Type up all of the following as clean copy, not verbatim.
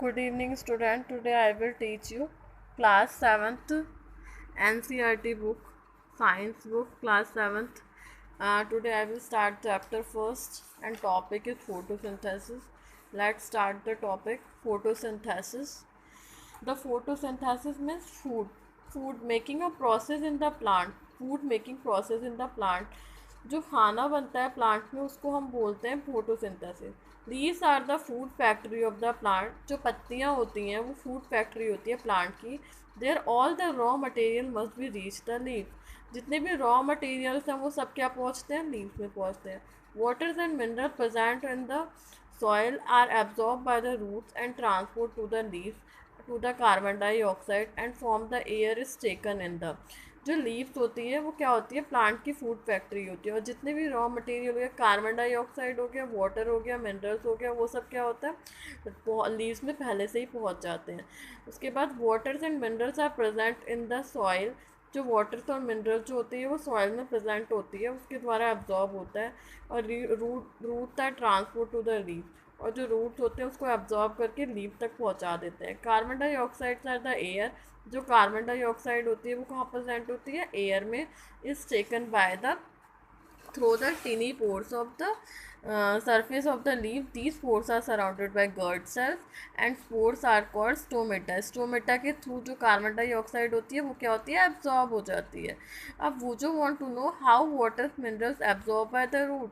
Good evening, student. Today I will teach you class 7th NCERT book, science book, class 7th. Today I will start chapter first and topic is photosynthesis. Let's start the topic photosynthesis. The photosynthesis means food making a process in the plant, food making process in the plant. जो खाना बनता है plant में उसको हम बोलते हैं photosynthesis. Leaves are the food factory of the plant. जो पत्तियाँ होती हैं वो फूड फैक्ट्री होती है प्लांट की. There all the raw material must be reach the leaves. जितने भी रॉ मटेरियल्स हैं वो सब क्या पहुँचते हैं, लीव्स में पहुँचते हैं. Waters and mineral present in the soil are absorbed by the roots and transport to the leaves to the carbon dioxide and from the air is taken in the. जो लीव्स होती है वो क्या होती है, प्लांट की food factory होती है. और जितने भी रॉ मटेरियल हो गया, कार्बन डाइऑक्साइड हो गया, वाटर हो गया, मिनरल्स हो गया, वो सब क्या होता है लीव्स में पहले से ही पहुंच जाते हैं. उसके बाद waters and minerals are present in the soil. जो वाटर्स और मिनरल्स जो होती है वो सॉइल में प्रेजेंट होती है, उसके द्वारा एब्जॉर्ब होता है. और root are transport to the leave. और जो रूट्स होते हैं उसको एब्जॉर्ब करके लीव तक पहुंचा देते हैं. Carbon dioxide are the air. जो कार्बन डाइऑक्साइड होती है वो कहाँ प्रेजेंट होती है, एयर में. Is taken by the through the tiny pores of the surface of the leaf. These pores are surrounded by guard cells and spores are called stomata. Stomata के through जो carbon dioxide होती है वो क्या होती है, absorb हो जाती है. अब वो जो want to know how water minerals absorb by the root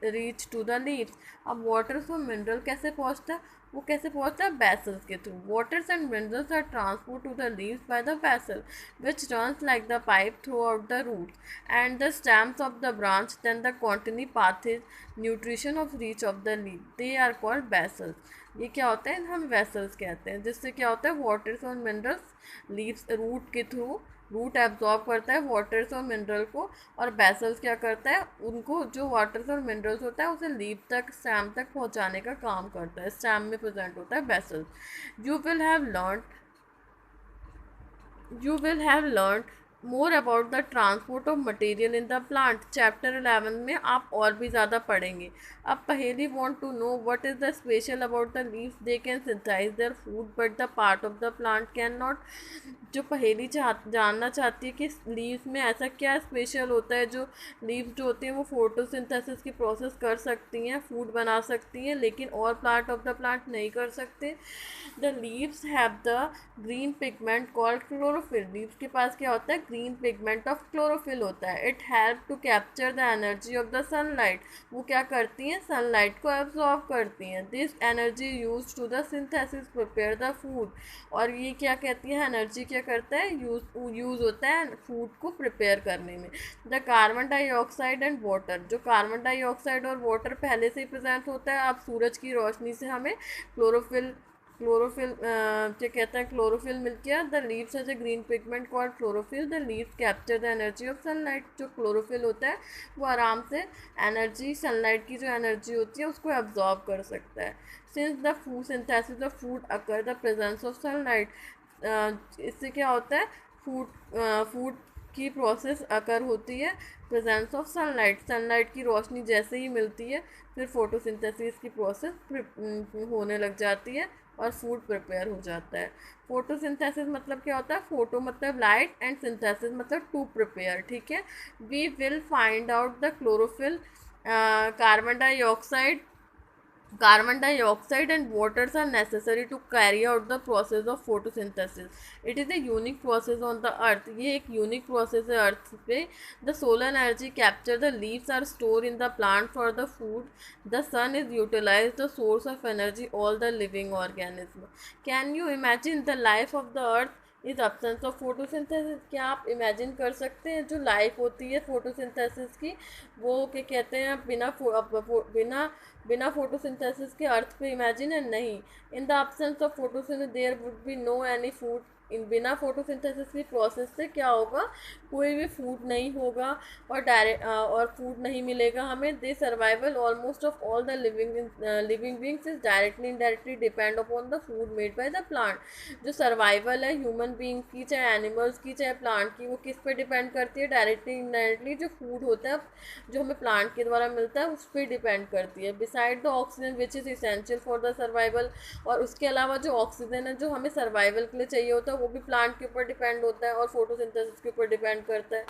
reach to the leaves. अब वाटर्स और मिनरल कैसे पहुँचता है, वो कैसे पहुँचता है, वेसल्स के through. Waters and minerals are transport to the leaves by the vessel which runs like the pipe throughout the roots and the stems of the branch. Then the continuity path is nutrition of reach of the leaf. They are called vessels. ये क्या होता है, हम vessels कहते हैं. जिससे क्या होता है, वाटर्स और मिनरल्स लीव्स रूट के थ्रू, रूट एब्जॉर्ब करता है वाटर्स और मिनरल को. और बेसल्स क्या करता है, उनको जो वाटर्स और मिनरल्स होता है उसे लीव तक, स्टेम तक पहुंचाने का काम करता है. स्टेम में प्रेजेंट होता है vessels. You will have learn you will have learned more about the transport of material in the plant. Chapter 11 में आप और भी ज़्यादा पढ़ेंगे. अब पहेली want to know what is the special about the leaves. They can synthesize their food but the part of the plant cannot. जो पहेली जानना चाहती है कि लीव्स में ऐसा क्या स्पेशल होता है, जो लीव्स जो होती हैं वो फोटोसिंथेसिस की प्रोसेस कर सकती हैं, फूड बना सकती हैं, लेकिन और पार्ट ऑफ द प्लांट नहीं कर सकते. The leaves have the green pigment called chlorophyll. Leaves के पास क्या होता है, ग्रीन पिगमेंट ऑफ क्लोरोफिल होता है. It help to capture the energy of the sunlight. वो क्या करती हैं, सनलाइट को एब्जॉर्ब करती हैं. This energy use to the synthesis prepare the food. और ये क्या कहती है, एनर्जी क्या करता है, यूज़ होता है फूड को प्रिपेयर करने में. The carbon dioxide and water. जो कार्बन डाइऑक्साइड और वाटर पहले से ही प्रेजेंट होता है. अब सूरज की रोशनी से हमें क्लोरोफिल क्या कहते हैं, क्लोरोफिल मिल गया. The leaves as a green pigment called chlorophyll. The leaves capture the energy of sunlight. जो क्लोरोफिल होता है वो आराम से एनर्जी, सनलाइट की जो एनर्जी होती है उसको एब्जॉर्ब कर सकता है. Since the food synthesis of food occur the presence of sunlight. इससे क्या होता है, फूड की प्रोसेस अकर होती है प्रेजेंस ऑफ सनलाइट. सनलाइट की रोशनी जैसे ही मिलती है फिर फोटोसिंथेसिस की प्रोसेस होने लग जाती है और फूड प्रिपेयर हो जाता है. फोटोसिंथेसिस मतलब क्या होता है, फोटो मतलब लाइट एंड सिंथेसिस मतलब टू प्रिपेयर. ठीक है. We will find out the chlorophyll, carbon dioxide. Carbon dioxide and waters are necessary to carry out the process of photosynthesis. It is a unique process on the earth. ये एक unique process है अर्थ पे. The solar energy captured, the leaves are stored in the plant for the food. The sun is utilized, the source of energy, all the living organism. Can you imagine the life of the earth is absence of photosynthesis. क्या आप imagine कर सकते हैं जो life होती है photosynthesis की, वो क्या कहते हैं, बिना फोटोसिंथेसिस के अर्थ पे इमेजिन है, नहीं. In the absence of photosynthesis there would be no any food. इन बिना फोटोसिंथेसिस की प्रोसेस से क्या होगा, कोई भी फूड नहीं होगा और डायरेक्ट और फूड नहीं मिलेगा हमें। The survival almost of all the living beings is directly indirectly depend upon the food made by the plant. जो सर्वाइवल है ह्यूमन बींग की, चाहे एनिमल्स की, चाहे प्लांट की, वो किस पे डिपेंड करती है, डायरेक्टली इनडायरेक्टली जो फूड होता है जो हमें प्लांट के द्वारा मिलता है उस पर डिपेंड करती है। Beside the oxygen which is essential for the survival, और उसके अलावा जो ऑक्सीजन है जो हमें सर्वाइवल के लिए चाहिए होता है वो भी प्लांट के ऊपर डिपेंड होता है और फोटोसिंथेसिस के ऊपर डिपेंड करता है।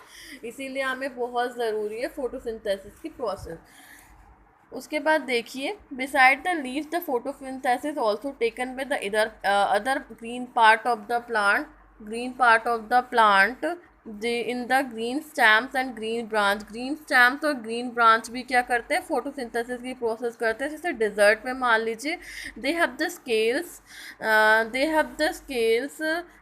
इसीलिए हमें बहुत ज़रूरी है फोटोसिंथेसिस की प्रोसेस। उसके बाद देखिए, beside the leaves the photosynthesis also taken by the other green part of the plant in the green stamps and green stamps और ग्रीन ब्रांच भी क्या करते हैं, फोटोसिंथेसिस की प्रोसेस करते हैं। जैसे डिजर्ट में मान लीजिए, they have the scales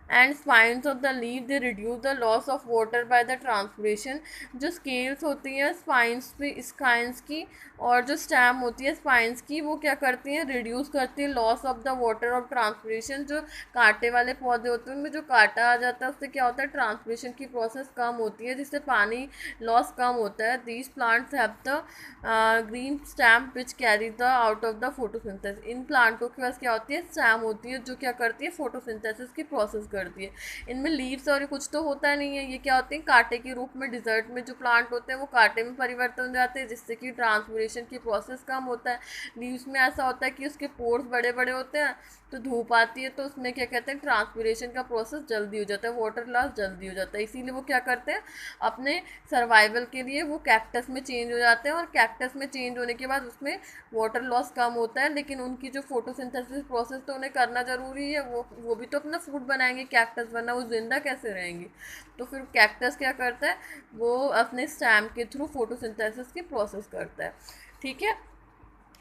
and spines of the leave, they reduce the loss of water by the transpiration. जो स्केल्स होती हैं स्पाइन्स की और जो स्टैम होती है स्पाइन्स की, वो क्या करती हैं, रिड्यूस करती है loss of the water of transpiration. जो कांटे वाले पौधे होते हैं उनमें जो कांटा आ जाता है उससे क्या होता है, ट्रांसपिरेशन की प्रोसेस कम होती है जिससे पानी लॉस कम होता है। These plants have the green stem which carry the out of the photosynthesis. इन प्लांटों के पास क्या होती है, स्टैम होती है जो क्या करती है, फोटोसिंथेसिस की प्रोसेस करती है। इनमें लीव्स और कुछ तो होता नहीं है, ये क्या होती है, कांटे के रूप में। डिजर्ट में जो प्लांट होते हैं वो कांटे में परिवर्तन हो जाते हैं जिससे कि ट्रांसपिरेशन की प्रोसेस कम होता है। लीव्स में ऐसा होता है कि उसके पोर्स बड़े बड़े होते हैं, तो धूप आती है तो उसमें क्या कहते हैं, ट्रांसपिरेशन का प्रोसेस जल्दी हो जाता है, वाटर लॉस जल्दी हो जाता है। इसीलिए वो क्या करते हैं, अपने सर्वाइवल के लिए वो कैक्टस में चेंज हो जाते हैं और कैक्टस में चेंज होने के बाद उसमें वाटर लॉस कम होता है। लेकिन उनकी जो फोटोसिंथेसिस प्रोसेस तो उन्हें करना ज़रूरी है, वो भी तो अपना फूड बनाएंगे कैक्टस, वरना वो जिंदा कैसे रहेंगे। तो फिर कैक्टस क्या करता है, वो अपने स्टैम के थ्रू फोटोसिंथेसिस की प्रोसेस करता है। ठीक है।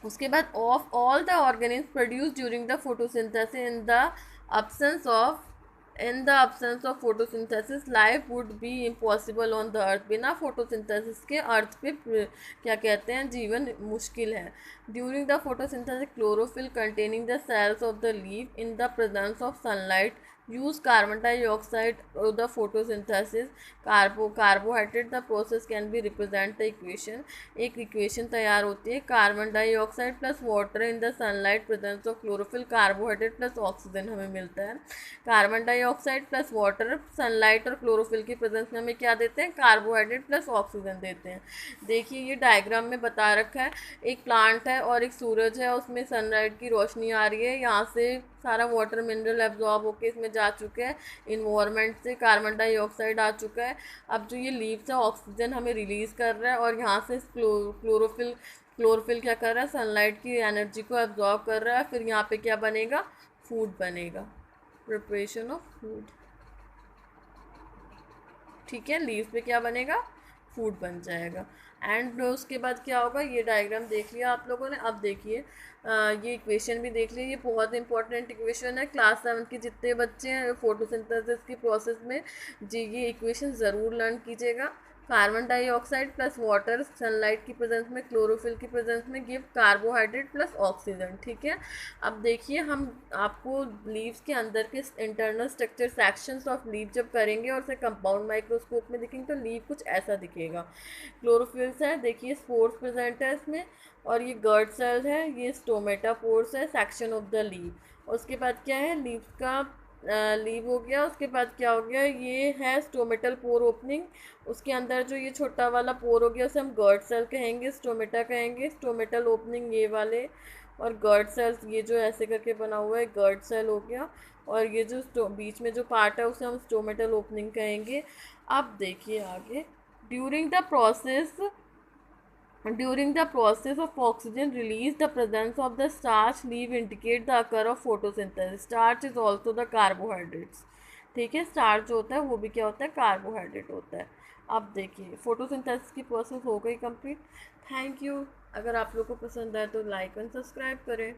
उसके बाद of all the organism produce during the photosynthesis in the absence of photosynthesis life would be impossible on the earth। बिना फोटोसिंथेसिस के अर्थ पे क्या कहते हैं, जीवन मुश्किल है। During the photosynthesis chlorophyll containing the cells of the leaf in the presence of sunlight use carbon dioxide the photosynthesis carbohydrate। the process can be represent the equation। एक इक्वेशन तैयार होती है, carbon dioxide plus water in the sunlight presence of chlorophyll carbohydrate plus oxygen हमें मिलता है। Carbon dioxide plus water sunlight और chlorophyll की presence में हमें क्या देते हैं, कार्बोहाइड्रेट प्लस ऑक्सीजन देते हैं। देखिए ये डायग्राम में बता रखा है, एक प्लांट है और एक सूरज है, उसमें सनलाइट की रोशनी आ रही है, यहाँ से सारा वाटर मिनरल एब्जॉर्ब होकर इसमें जा चुके हैं, इन्वायरमेंट से कार्बन डाइऑक्साइड आ चुका है। अब जो ये लीव्स है ऑक्सीजन हमें रिलीज़ कर रहा है और यहाँ से क्लोरोफिल क्या कर रहा है, सनलाइट की एनर्जी को एब्जॉर्ब कर रहा है। फिर यहाँ पे क्या बनेगा, फूड बनेगा, प्रिपरेशन ऑफ फूड। ठीक है, लीव पे क्या बनेगा, फूड बन जाएगा। एंड उसके बाद क्या होगा, ये डायग्राम देख लिया आप लोगों ने। अब देखिए ये इक्वेशन भी देख लीजिए, ये बहुत इंपॉर्टेंट इक्वेशन है। क्लास 7 के जितने बच्चे हैं फोटोसिंथेसिस की प्रोसेस में जी ये इक्वेशन ज़रूर लर्न कीजिएगा। Carbon dioxide plus water sunlight की प्रेजेंस में क्लोरोफिल की प्रेजेंस में गिव कार्बोहाइड्रेट प्लस ऑक्सीजन। ठीक है। अब देखिए हम आपको लीव्स के अंदर के internal structure sections of leave जब करेंगे और उसे कंपाउंड माइक्रोस्कोप में देखेंगे तो लीव कुछ ऐसा दिखेगा। क्लोरोफिल्स है, देखिए स्पोर्स प्रेजेंट है इसमें, और ये गर्ड सेल है, ये स्टोमेटा पोर्स है, सेक्शन ऑफ द लीव। उसके बाद क्या है, लीव का लीव हो गया। उसके बाद क्या हो गया, ये है स्टोमेटल पोर ओपनिंग, उसके अंदर जो ये छोटा वाला पोर हो गया उसे हम गर्ड सेल कहेंगे, स्टोमेटा कहेंगे। स्टोमेटल ओपनिंग ये वाले, और गर्ड सेल्स ये जो ऐसे करके बना हुआ है गर्ड सेल हो गया, और ये जो बीच में जो पार्ट है उसे हम स्टोमेटल ओपनिंग कहेंगे। अब देखिए आगे, during the process of oxygen release, the presence of the starch leaf indicate the occur of photosynthesis। starch is also the carbohydrates। ठीक है, स्टार्च जो होता है वो भी क्या होता है, कार्बोहाइड्रेट होता है। अब देखिए फोटोसिंथेसिस की प्रोसेस हो गई कंप्लीट। Thank you. अगर आप लोग को पसंद आए तो लाइक एंड सब्सक्राइब करें।